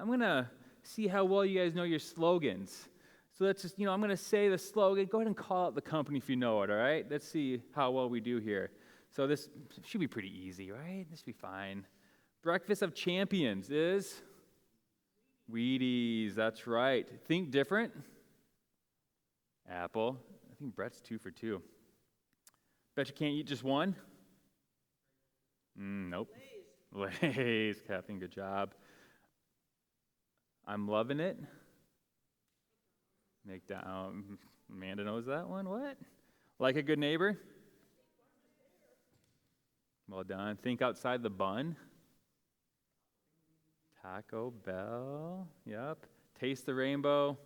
I'm going to see how well you guys know your slogans. So let's just, I'm going to say the slogan. Go ahead and call out the company if you know it, all right? Let's see how well we do here. So this should be pretty easy, right? This should be fine. Breakfast of Champions is Wheaties. That's right. Think different. Apple. I think Brett's 2 for 2. Bet you can't eat just one? Nope. Lay's. Kathleen, good job. I'm loving it. Amanda knows that one. What? Like a good neighbor? Well done. Think outside the bun. Taco Bell. Yep. Taste the rainbow.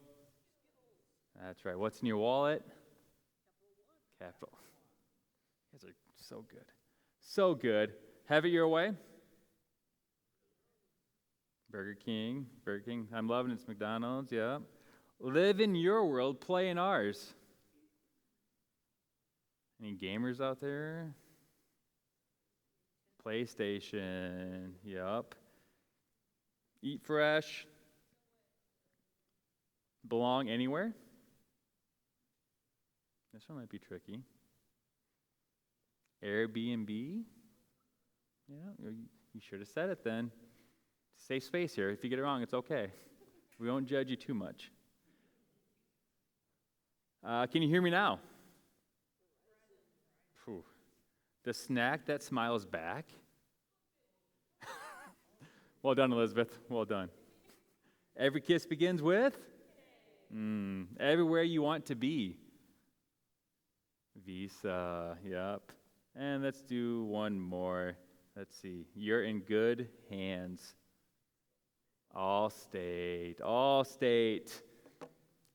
That's right. What's in your wallet? Capital. You guys are so good. So good. Have it your way. Burger King. I'm loving it. It's McDonald's. Yeah. Live in your world. Play in ours. Any gamers out there? PlayStation. Yep. Eat fresh. Belong anywhere. This one might be tricky. Airbnb. Yeah, you should have said it then. Safe space here. If you get it wrong, it's okay. We won't judge you too much. Can you hear me now? Whew. The snack that smiles back. Well done, Elizabeth. Well done. Every kiss begins with? Everywhere you want to be. Visa. Yep. And let's do one more. Let's see. You're in good hands. Allstate.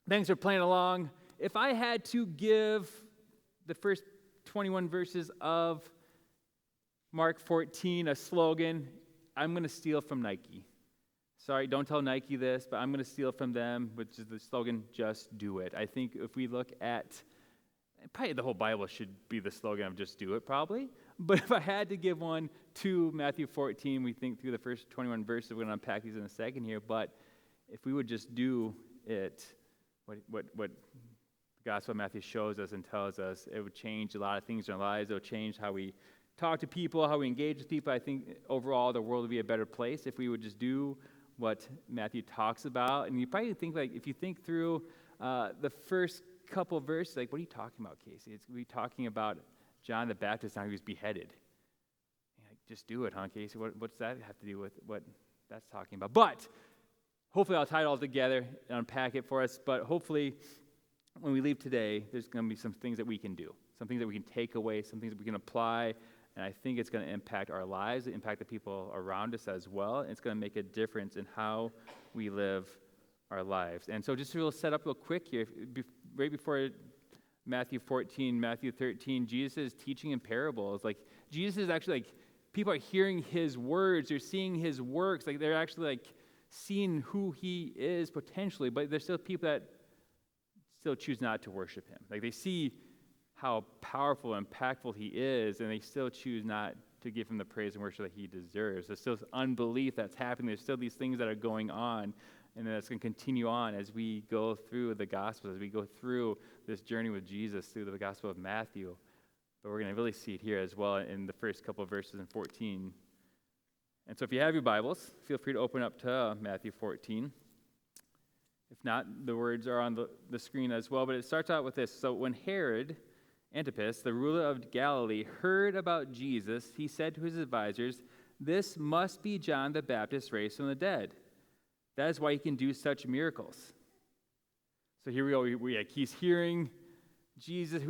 Thanks for playing along. If I had to give the first 21 verses of Mark 14 a slogan, I'm going to steal from Nike. Sorry, don't tell Nike this, but I'm going to steal from them, which is the slogan, just do it. I think if we look at, probably the whole Bible should be the slogan of just do it, probably. But if I had to give one to Matthew 14, we think through the first 21 verses. We're going to unpack these in a second here. But if we would just do it, what the Gospel of Matthew shows us and tells us, it would change a lot of things in our lives. It would change how we talk to people, how we engage with people. I think overall the world would be a better place if we would just do what Matthew talks about. And you probably think, if you think through the first couple verses, what are you talking about, Casey? We're talking about John the Baptist, how he was beheaded. Just do it, huh, Casey? What's that have to do with what that's talking about? But hopefully I'll tie it all together and unpack it for us. But hopefully when we leave today, there's going to be some things that we can do, some things that we can take away, some things that we can apply. And I think it's going to impact our lives, impact the people around us as well. And it's going to make a difference in how we live our lives. And so just to set up real quick here, right before Matthew 14, Matthew 13, Jesus is teaching in parables. Jesus is actually people are hearing his words, they're seeing his works, they're actually seeing who he is potentially, but there's still people that still choose not to worship him. They see how powerful and impactful he is, and they still choose not to give him the praise and worship that he deserves. There's still unbelief that's happening. There's still these things that are going on, and that's going to continue on as we go through the Gospels, as we go through this journey with Jesus through the Gospel of Matthew. But we're going to really see it here as well in the first couple of verses in 14. And so if you have your Bibles, feel free to open up to Matthew 14. If not, the words are on the screen as well. But it starts out with this. So when Herod Antipas, the ruler of Galilee, heard about Jesus, he said to his advisors, "This must be John the Baptist raised from the dead. That is why he can do such miracles." So here we go. He's hearing Jesus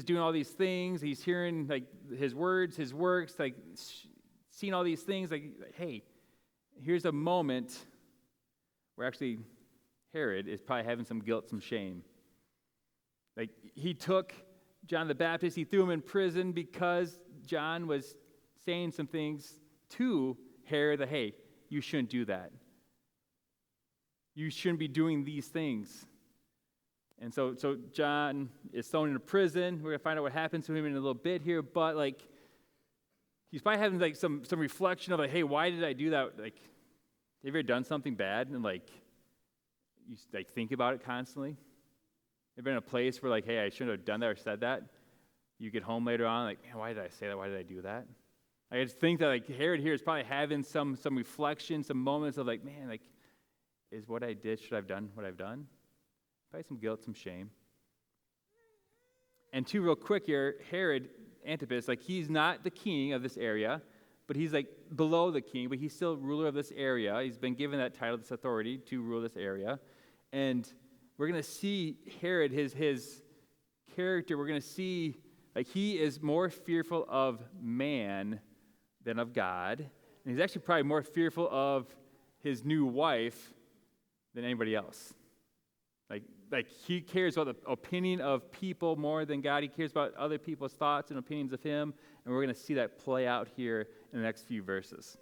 doing all these things. He's hearing his words, his works, seeing all these things. Hey, here's a moment where actually Herod is probably having some guilt, some shame. He took John the Baptist, he threw him in prison because John was saying some things to Herod that, hey, you shouldn't do that. You shouldn't be doing these things. And so John is thrown into prison. We're going to find out what happens to him in a little bit here, but he's probably having some reflection of hey, why did I do that? You ever done something bad and you think about it constantly? You've been in a place where hey, I shouldn't have done that or said that. You get home later on, man, why did I say that? Why did I do that? I just think that Herod here is probably having some reflection, some moments of man, is what I did, should I have done what I've done? Probably some guilt, some shame. And two real quick here, Herod Antipas, he's not the king of this area, but he's below the king, but he's still ruler of this area. He's been given that title, this authority to rule this area. And we're going to see Herod, his character, we're going to see he is more fearful of man than of God. And he's actually probably more fearful of his new wife than anybody else. He cares about the opinion of people more than God. He cares about other people's thoughts and opinions of him. And we're going to see that play out here in the next few verses.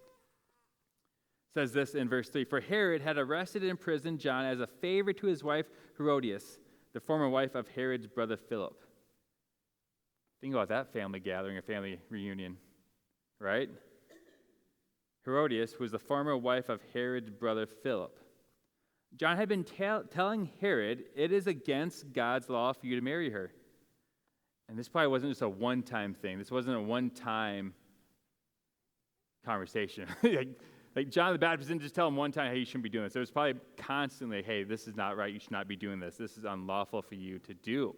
It says this in verse 3, "For Herod had arrested and imprisoned John as a favor to his wife Herodias, the former wife of Herod's brother Philip." Think about that family gathering or family reunion, right? Herodias was the former wife of Herod's brother Philip. John had been telling Herod, it is against God's law for you to marry her. And this probably wasn't just a one-time thing. This wasn't a one-time conversation. John the Baptist didn't just tell him one time, hey, you shouldn't be doing this. It was probably constantly, hey, this is not right. You should not be doing this. This is unlawful for you to do.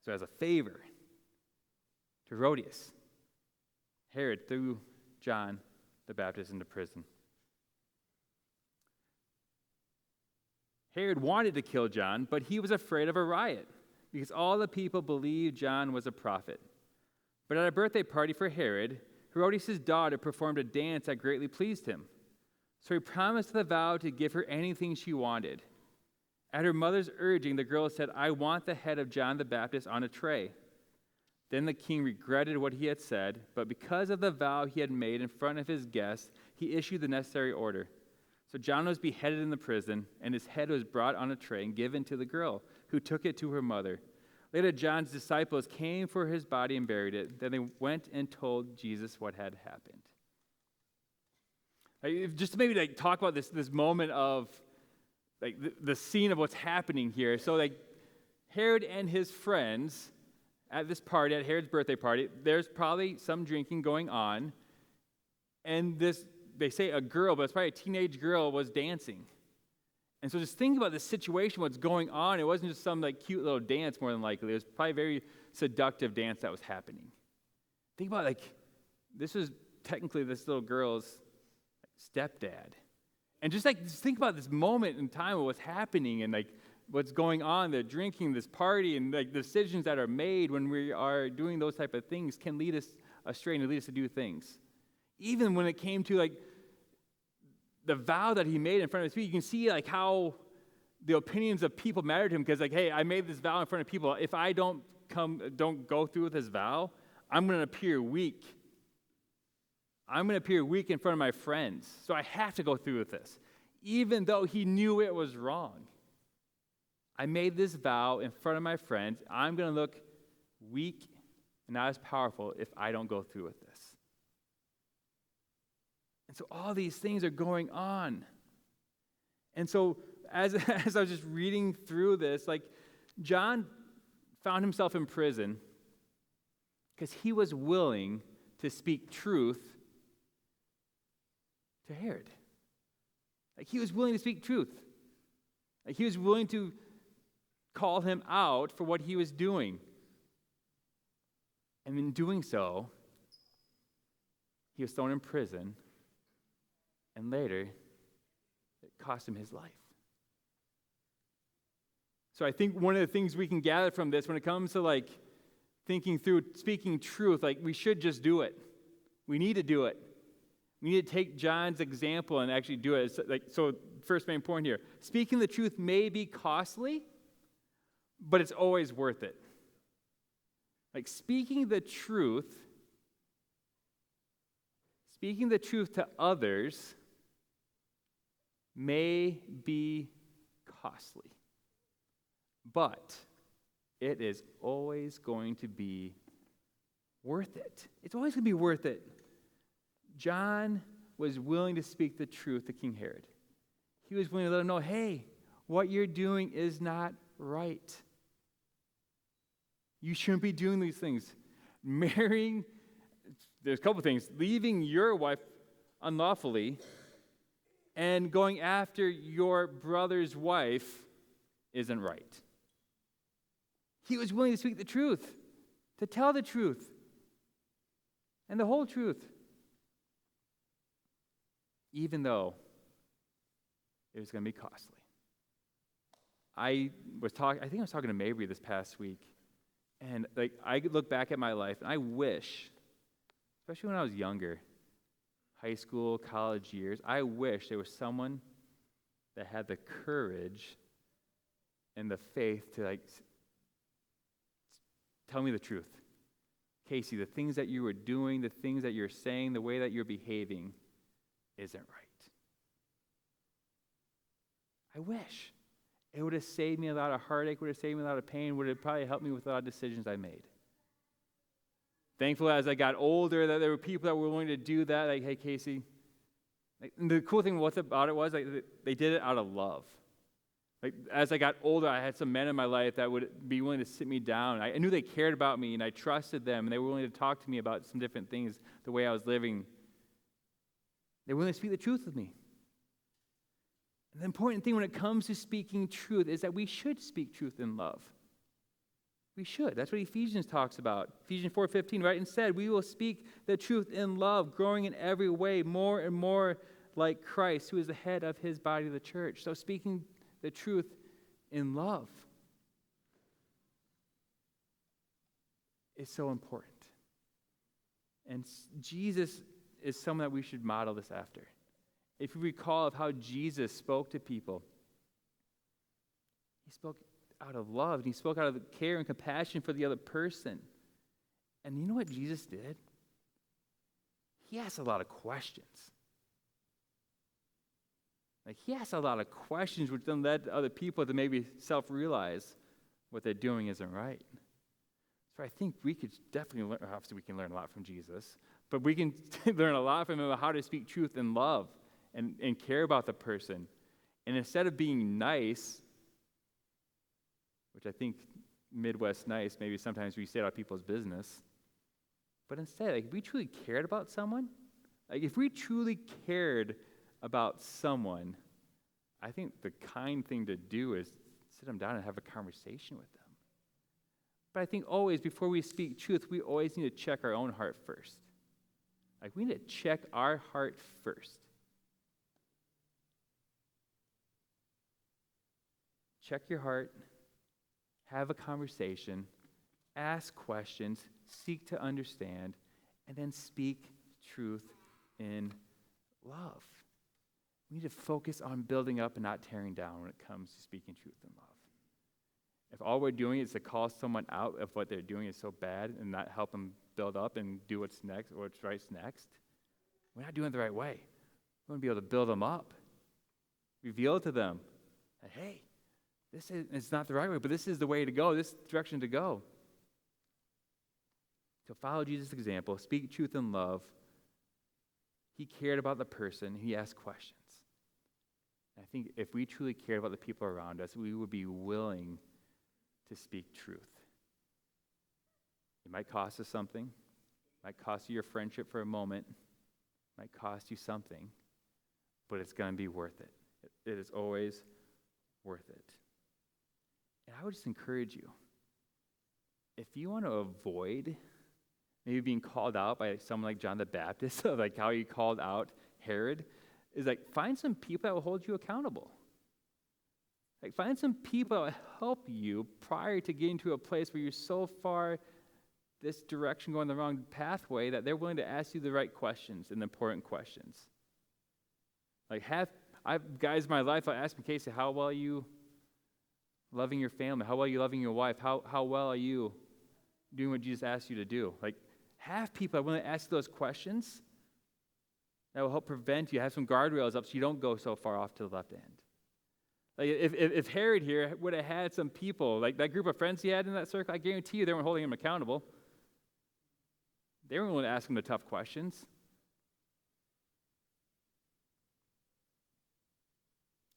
So as a favor to Herodias, Herod threw John the Baptist into prison. Herod wanted to kill John, but he was afraid of a riot because all the people believed John was a prophet. But at a birthday party for Herod, Herodias' daughter performed a dance that greatly pleased him. So he promised the vow to give her anything she wanted. At her mother's urging, the girl said, "I want the head of John the Baptist on a tray." Then the king regretted what he had said, but because of the vow he had made in front of his guests, he issued the necessary order. So John was beheaded in the prison, and his head was brought on a tray and given to the girl, who took it to her mother. Later, John's disciples came for his body and buried it. Then they went and told Jesus what had happened. Just to maybe talk about this moment of the scene of what's happening here. So Herod and his friends at this party, at Herod's birthday party, there's probably some drinking going on, and they say a girl, but it's probably a teenage girl, was dancing. And so just think about the situation, what's going on. It wasn't just some cute little dance, more than likely. It was probably a very seductive dance that was happening. Think about this was technically this little girl's stepdad. And just think about this moment in time of what's happening and what's going on, the drinking, this party, and the decisions that are made when we are doing those type of things can lead us astray and lead us to do things. Even when it came to the vow that he made in front of his feet, you can see how the opinions of people matter to him because hey, I made this vow in front of people. If I don't go through with this vow, I'm going to appear weak. I'm going to appear weak in front of my friends. So I have to go through with this, even though he knew it was wrong. I made this vow in front of my friends. I'm going to look weak and not as powerful if I don't go through with this. And so all these things are going on. And so as I was just reading through this, John found himself in prison because he was willing to speak truth to Herod. He was willing to speak truth. He was willing to call him out for what he was doing. And in doing so, he was thrown in prison. And later, it cost him his life. So I think one of the things we can gather from this when it comes to thinking through speaking truth, we should just do it. We need to do it. We need to take John's example and actually do it. So first main point here, speaking the truth may be costly, but it's always worth it. Speaking the truth to others may be costly, but it is always going to be worth it. It's always going to be worth it. John was willing to speak the truth to King Herod. He was willing to let him know, hey, what you're doing is not right. You shouldn't be doing these things. Marrying, there's a couple things. Leaving your wife unlawfully and going after your brother's wife isn't right. He was willing to speak the truth, to tell the truth, and the whole truth, even though it was going to be costly. I think I was talking to Mabry this past week, and I could look back at my life, and I wish, especially when I was younger, high school, college years, I wish there was someone that had the courage and the faith to tell me the truth. Casey, the things that you were doing, the things that you're saying, the way that you're behaving isn't right. I wish. It would have saved me a lot of heartache, would have saved me a lot of pain, would have probably helped me with a lot of decisions I made. Thankfully, as I got older, that there were people that were willing to do that, like, hey, Casey. And the cool thing about it was they did it out of love. As I got older, I had some men in my life that would be willing to sit me down. I knew they cared about me, and I trusted them, and they were willing to talk to me about some different things, the way I was living. They were willing to speak the truth with me. And the important thing when it comes to speaking truth is that we should speak truth in love. We should. That's what Ephesians talks about. Ephesians 4:15, right? Instead, we will speak the truth in love, growing in every way more and more like Christ, who is the head of his body, the church. So speaking the truth in love is so important. And Jesus is someone that we should model this after. If you recall of how Jesus spoke to people, he spoke out of love, and he spoke out of care and compassion for the other person. And you know what Jesus did? He asked a lot of questions. He asked a lot of questions, which then led other people to maybe self-realize what they're doing isn't right. So I think we could definitely learn, obviously we can learn a lot from Jesus, but we can learn a lot from him about how to speak truth in love and care about the person. And instead of being nice, which I think Midwest nice, maybe sometimes we say out of people's business, but instead, if we truly cared about someone, if we truly cared about someone, I think the kind thing to do is sit them down and have a conversation with them. But I think always, before we speak truth, we always need to check our own heart first. We need to check our heart first. Check your heart, have a conversation, ask questions, seek to understand, and then speak truth in love. We need to focus on building up and not tearing down when it comes to speaking truth in love. If all we're doing is to call someone out of what they're doing is so bad and not help them build up and do what's next or what's right next, we're not doing it the right way. We want to be able to build them up, reveal to them that, hey, it's not the right way, but this is the way to go, this direction to go. So follow Jesus' example, speak truth in love. He cared about the person, he asked questions. I think if we truly cared about the people around us, we would be willing to speak truth. It might cost us something. It might cost you your friendship for a moment. It might cost you something. But it's going to be worth it. It is always worth it. And I would just encourage you, if you want to avoid maybe being called out by someone like John the Baptist, like how he called out Herod, is find some people that will hold you accountable. Find some people that will help you prior to getting to a place where you're so far this direction going the wrong pathway that they're willing to ask you the right questions and the important questions. I have guys in my life, I ask me, Casey, how well are you loving your family? How well are you loving your wife? How well are you doing what Jesus asked you to do? Have people that are willing to ask those questions that will help prevent you, have some guardrails up so you don't go so far off to the left end. If Herod here would have had some people, that group of friends he had in that circle, I guarantee you they weren't holding him accountable. They weren't willing to ask him the tough questions.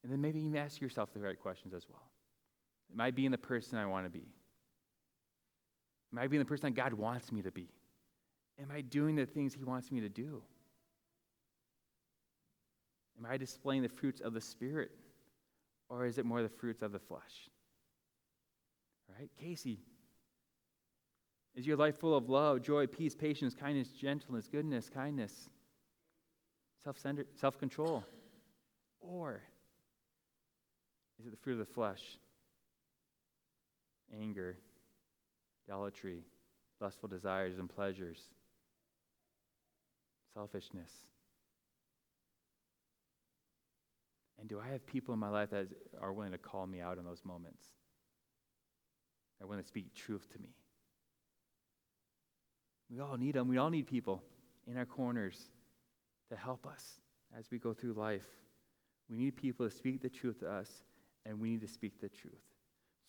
And then maybe even ask yourself the right questions as well. Am I being the person I want to be? Am I being the person that God wants me to be? Am I doing the things he wants me to do? Am I displaying the fruits of the Spirit? Or is it more the fruits of the flesh? Right? Casey, is your life full of love, joy, peace, patience, kindness, gentleness, goodness, kindness, self-centered, self-control? Or is it the fruit of the flesh? Anger, idolatry, lustful desires and pleasures, selfishness. And do I have people in my life that are willing to call me out in those moments? Are willing to speak truth to me? We all need them. We all need people in our corners to help us as we go through life. We need people to speak the truth to us, and we need to speak the truth.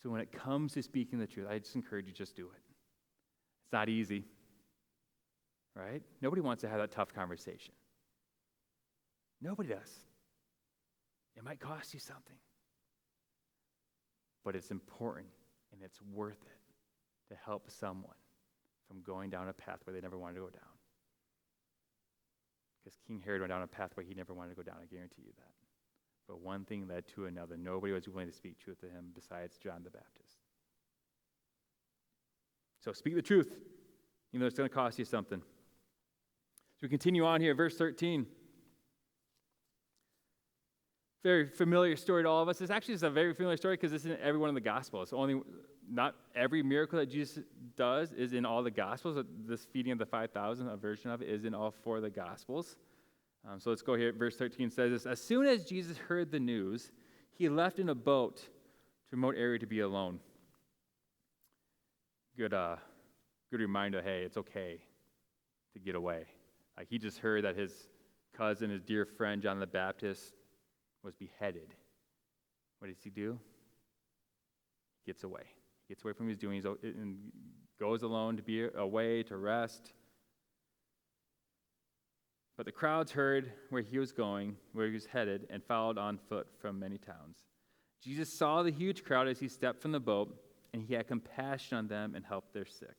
So when it comes to speaking the truth, I just encourage you, just do it. It's not easy, right? Nobody wants to have that tough conversation. Nobody does. It might cost you something. But it's important, and it's worth it to help someone from going down a pathway they never wanted to go down. Because King Herod went down a pathway he never wanted to go down, I guarantee you that. But one thing led to another. Nobody was willing to speak truth to him besides John the Baptist. So speak the truth, even though it's going to cost you something. So we continue on here, verse 13. Very familiar story to all of us. It's actually just a very familiar story because this isn't every one of the Gospels. Not every miracle that Jesus does is in all the Gospels. This feeding of the 5,000, a version of it, is in all four of the Gospels. So let's go here. Verse 13 says this: as soon as Jesus heard the news, he left in a boat to a remote area to be alone. Good reminder, hey, it's okay to get away. Like he just heard that his cousin, his dear friend, John the Baptist, was beheaded. What does he do? He gets away. He gets away from what he's doing and goes alone to be away, to rest. But the crowds heard where he was going, where he was headed, and followed on foot from many towns. Jesus saw the huge crowd as he stepped from the boat, and he had compassion on them and helped their sick.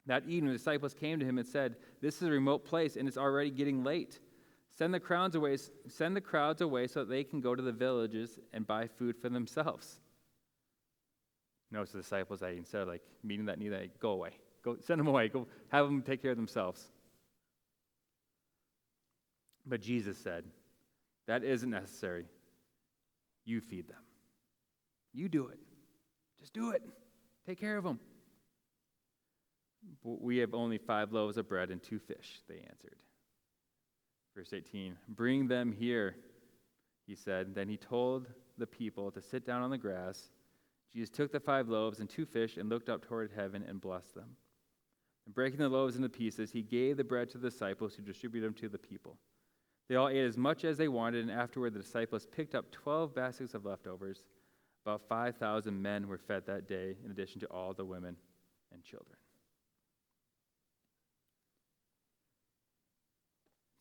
That evening, the disciples came to him and said, "This is a remote place, and it's already getting late. Send the crowds away so that they can go to the villages and buy food for themselves." Notice the disciples that instead of meeting that need, they go away. Go send them away. Go have them take care of themselves. But Jesus said, that isn't necessary. You feed them. You do it. Just do it. Take care of them. We have only 5 loaves of bread and 2 fish, they answered. Verse 18, bring them here, he said. Then he told the people to sit down on the grass. Jesus took the 5 loaves and 2 fish and looked up toward heaven and blessed them. And breaking the loaves into pieces, he gave the bread to the disciples who distributed them to the people. They all ate as much as they wanted, and afterward the disciples picked up 12 baskets of leftovers. About 5,000 men were fed that day, in addition to all the women and children.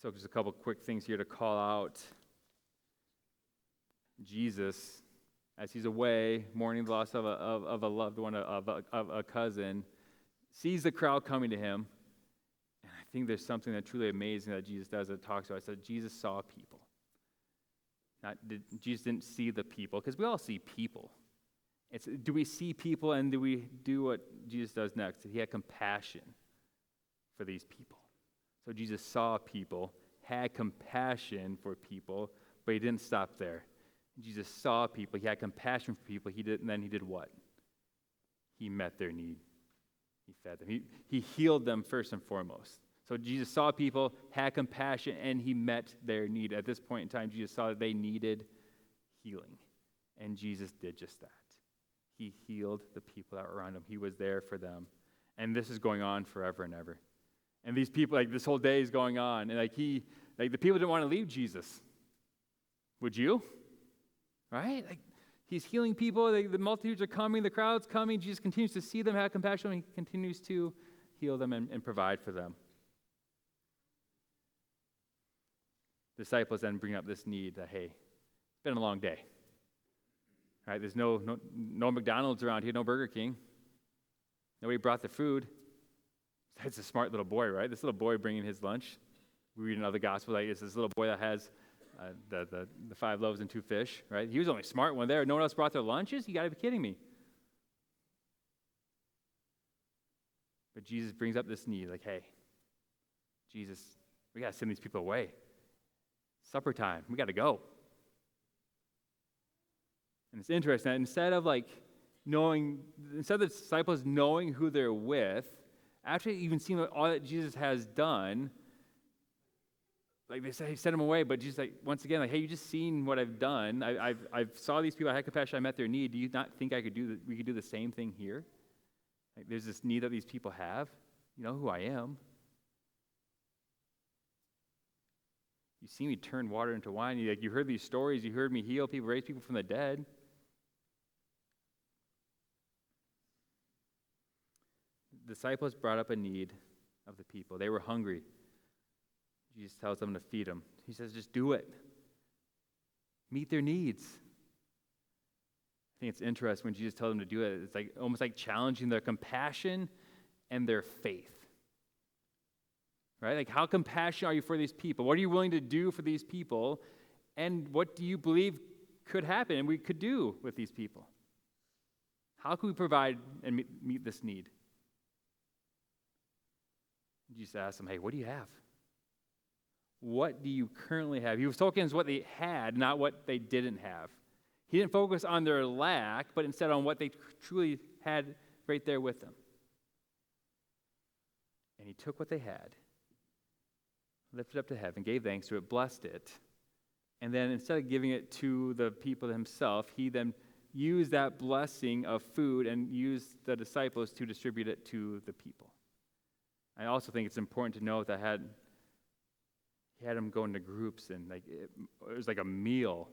So just a couple quick things here to call out. Jesus, as he's away, mourning the loss of a loved one, of a cousin, sees the crowd coming to him. And I think there's something that truly amazing that Jesus does that talks about. I said Jesus saw people. Jesus didn't see the people, because we all see people. Do we see people and do we do what Jesus does next? He had compassion for these people. So Jesus saw people, had compassion for people, but he didn't stop there. Jesus saw people, he had compassion for people, and then he did what? He met their need. He fed them. He healed them first and foremost. So Jesus saw people, had compassion, and he met their need. At this point in time, Jesus saw that they needed healing, and Jesus did just that. He healed the people that were around him. He was there for them. And this is going on forever and ever. And these people, this whole day is going on. And the people didn't want to leave Jesus. Would you? Right? He's healing people. The multitudes are coming. The crowd's coming. Jesus continues to see them, have compassion, and he continues to heal them and provide for them. Disciples then bring up this need that, hey, been a long day. Right? There's no McDonald's around here, no Burger King. Nobody brought the food. It's a smart little boy, right? This little boy bringing his lunch. We read in other Gospels, like it's this little boy that has the 5 loaves and 2 fish, right? He was the only smart one there. No one else brought their lunches? You got to be kidding me. But Jesus brings up this need, like, hey, Jesus, we got to send these people away. Supper time, we got to go. And it's interesting that instead of the disciples knowing who they're with, after even seeing all that Jesus has done, like they say, he sent them away, but Jesus, like, once again, like, hey, you just seen what I've done. I've saw these people, I had compassion, I met their need. Do you not think we could do the same thing here? Like, there's this need that these people have. You know who I am. You see me turn water into wine. You heard these stories. You heard me heal people, raise people from the dead. The disciples brought up a need of the people. They were hungry. Jesus tells them to feed them. He says, just do it. Meet their needs. I think it's interesting when Jesus tells them to do it. It's like almost like challenging their compassion and their faith. Right? Like, how compassionate are you for these people? What are you willing to do for these people? And what do you believe could happen and we could do with these people? How can we provide and meet this need? Jesus asked them, hey, what do you have? What do you currently have? He was talking as what they had, not what they didn't have. He didn't focus on their lack, but instead on what they truly had right there with them. And he took what they had, lifted up to heaven, gave thanks to it, blessed it, and then instead of giving it to the people himself, he then used that blessing of food and used the disciples to distribute it to the people. I also think it's important to note that he had them go into groups, and it was like a meal.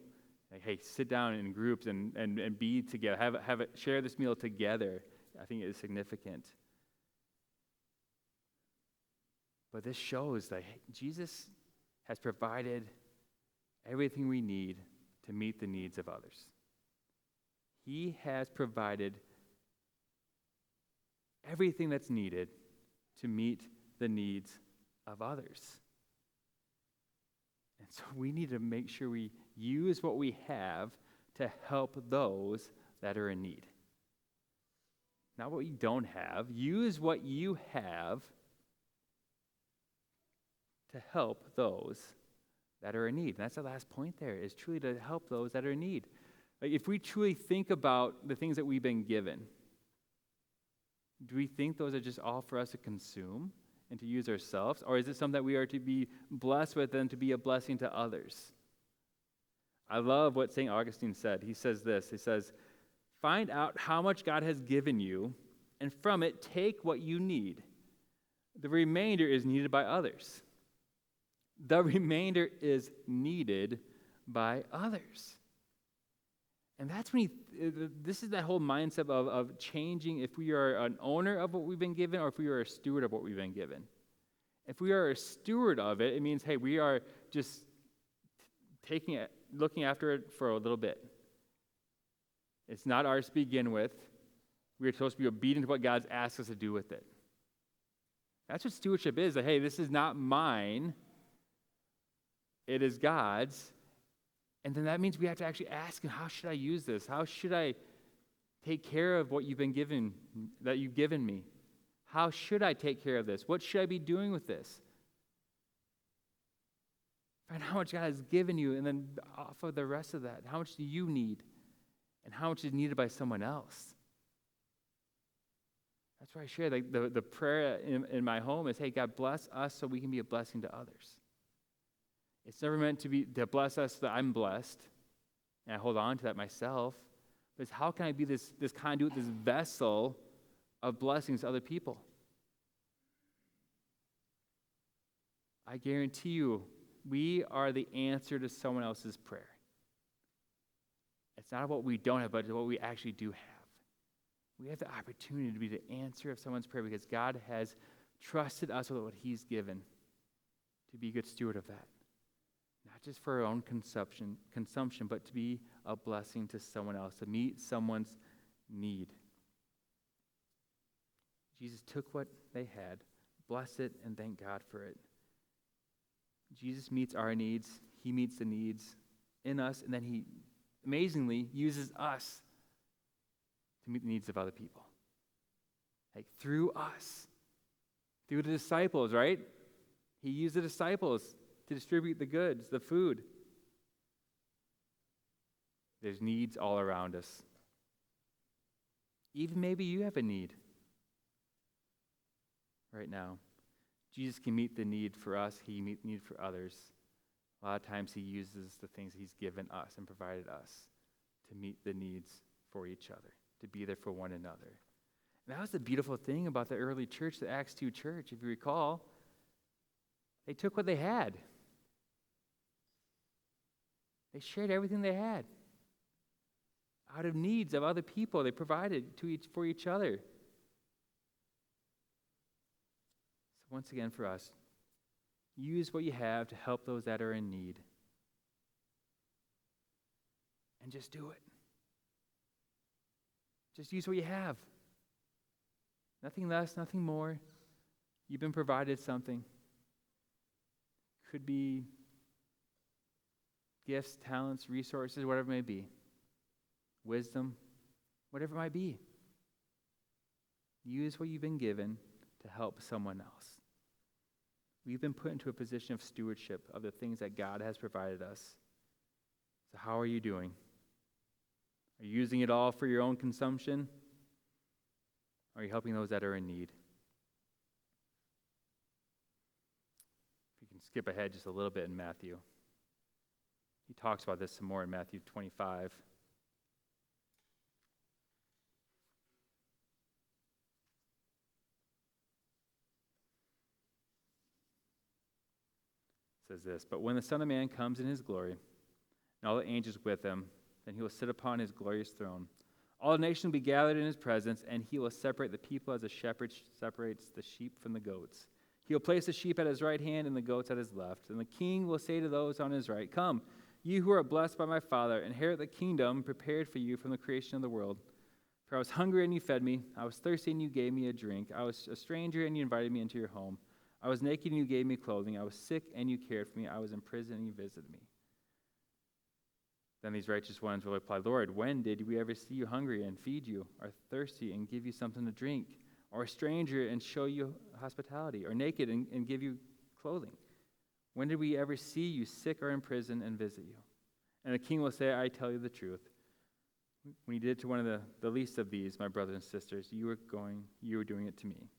Like, hey, sit down in groups and be together. Share this meal together. I think it is significant. But this shows that Jesus has provided everything we need to meet the needs of others. He has provided everything that's needed to meet the needs of others. And so we need to make sure we use what we have to help those that are in need. Not what you don't have. Use what you have to help those that are in need. And that's the last point there, is truly to help those that are in need. Like, if we truly think about the things that we've been given, do we think those are just all for us to consume and to use ourselves? Or is it something that we are to be blessed with and to be a blessing to others? I love what St. Augustine said. He says this. He says, find out how much God has given you, and from it take what you need. The remainder is needed by others. The remainder is needed by others. And that's when this is that whole mindset of changing if we are an owner of what we've been given or if we are a steward of what we've been given. If we are a steward of it, it means, hey, we are just taking it, looking after it for a little bit. It's not ours to begin with. We are supposed to be obedient to what God's asked us to do with it. That's what stewardship is. That, hey, this is not mine. It is God's. And then that means we have to actually ask him, how should I use this? How should I take care of what you've been given, that you've given me? How should I take care of this? What should I be doing with this? Find how much God has given you, and then offer the rest of that. How much do you need? And how much is needed by someone else? That's why I share the prayer in my home is, hey, God, bless us so we can be a blessing to others. It's never meant to bless us so that I'm blessed, and I hold on to that myself. But it's how can I be this conduit, this vessel of blessings to other people? I guarantee you, we are the answer to someone else's prayer. It's not what we don't have, but what we actually do have. We have the opportunity to be the answer of someone's prayer because God has trusted us with what he's given to be a good steward of that. not just for our own consumption, but to be a blessing to someone else, to meet someone's need. Jesus took what they had, blessed it, and thanked God for it. Jesus meets our needs. He meets the needs in us, and then he amazingly uses us to meet the needs of other people. Like through us, through the disciples, right? He used the disciples to distribute the goods, the food. There's needs all around us. Even maybe you have a need right now. Jesus can meet the need for us. He can meet the need for others. A lot of times he uses the things he's given us and provided us to meet the needs for each other, to be there for one another. And that was the beautiful thing about the early church, the Acts 2 church. If you recall, they took what they had. They shared everything they had. Out of needs of other people, they provided for each other. So once again for us, use what you have to help those that are in need. And just do it. Just use what you have. Nothing less, nothing more. You've been provided something. Could be gifts, talents, resources, whatever it may be. Wisdom, whatever it might be. Use what you've been given to help someone else. We've been put into a position of stewardship of the things that God has provided us. So how are you doing? Are you using it all for your own consumption? Are you helping those that are in need? If you can skip ahead just a little bit in Matthew. He talks about this some more in Matthew 25. It says this, "But when the Son of Man comes in his glory, and all the angels with him, then he will sit upon his glorious throne. All the nations will be gathered in his presence, and he will separate the people as a shepherd separates the sheep from the goats. He will place the sheep at his right hand and the goats at his left. And the king will say to those on his right, 'Come, you who are blessed by my Father, inherit the kingdom prepared for you from the creation of the world. For I was hungry and you fed me. I was thirsty and you gave me a drink. I was a stranger and you invited me into your home. I was naked and you gave me clothing. I was sick and you cared for me. I was in prison and you visited me.' Then these righteous ones will reply, 'Lord, when did we ever see you hungry and feed you, or thirsty and give you something to drink, or a stranger and show you hospitality, or naked and give you clothing? When did we ever see you sick or in prison and visit you?' And the king will say, 'I tell you the truth. When you did it to one of the least of these, my brothers and sisters, you were doing it to me.'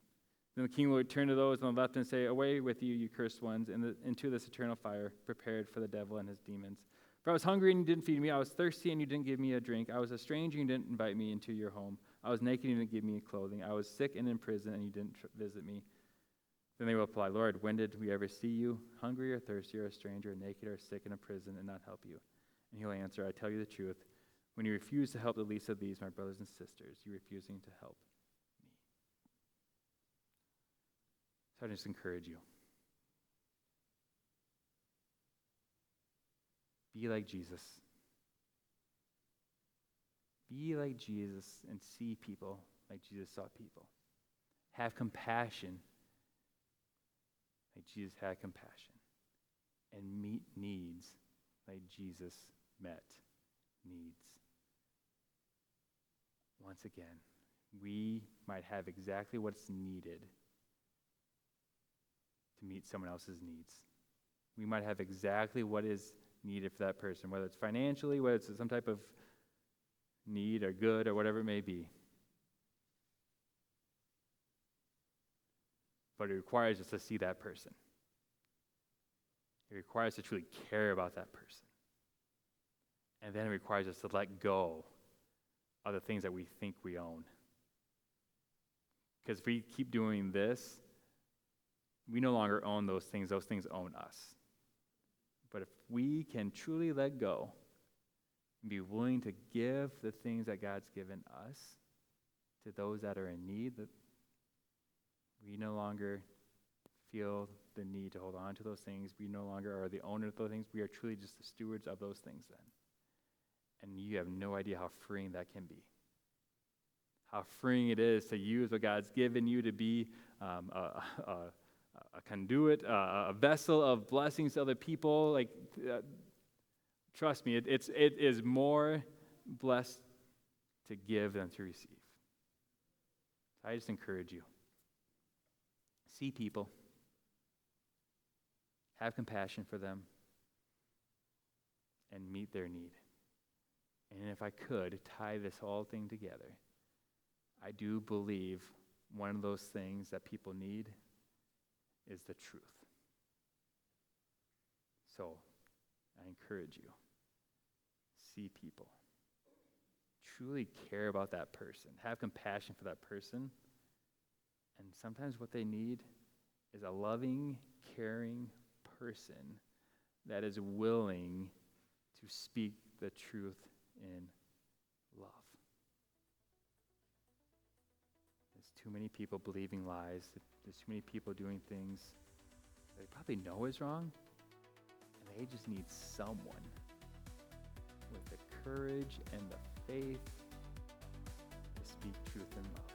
Then the king will return to those on the left and say, 'Away with you, you cursed ones, into this eternal fire prepared for the devil and his demons. For I was hungry and you didn't feed me. I was thirsty and you didn't give me a drink. I was a stranger and you didn't invite me into your home. I was naked and you didn't give me clothing. I was sick and in prison and you didn't visit me.' Then they will reply, 'Lord, when did we ever see you hungry or thirsty or a stranger or naked or sick in a prison and not help you?' And he'll answer, 'I tell you the truth. When you refuse to help the least of these, my brothers and sisters, you're refusing to help me.'" So I just encourage you. Be like Jesus. Be like Jesus and see people like Jesus saw people. Have compassion like Jesus had compassion. And meet needs like Jesus met needs. Once again, we might have exactly what's needed to meet someone else's needs. We might have exactly what is needed for that person, whether it's financially, whether it's some type of need or good or whatever it may be. But it requires us to see that person. It requires us to truly care about that person. And then it requires us to let go of the things that we think we own. Because if we keep doing this, we no longer own those things own us. But if we can truly let go and be willing to give the things that God's given us to those that are in need, that we no longer feel the need to hold on to those things. We no longer are the owner of those things. We are truly just the stewards of those things then. And you have no idea how freeing that can be. How freeing it is to use what God's given you to be a conduit, a vessel of blessings to other people. Like, trust me, it is more blessed to give than to receive. So I just encourage you. See people. Have compassion for them. And meet their need. And if I could tie this whole thing together, I do believe one of those things that people need is the truth. So, I encourage you, see people. Truly care about that person. Have compassion for that person. And sometimes what they need is a loving, caring person that is willing to speak the truth in love. There's too many people believing lies. There's too many people doing things they probably know is wrong, and they just need someone with the courage and the faith to speak truth in love.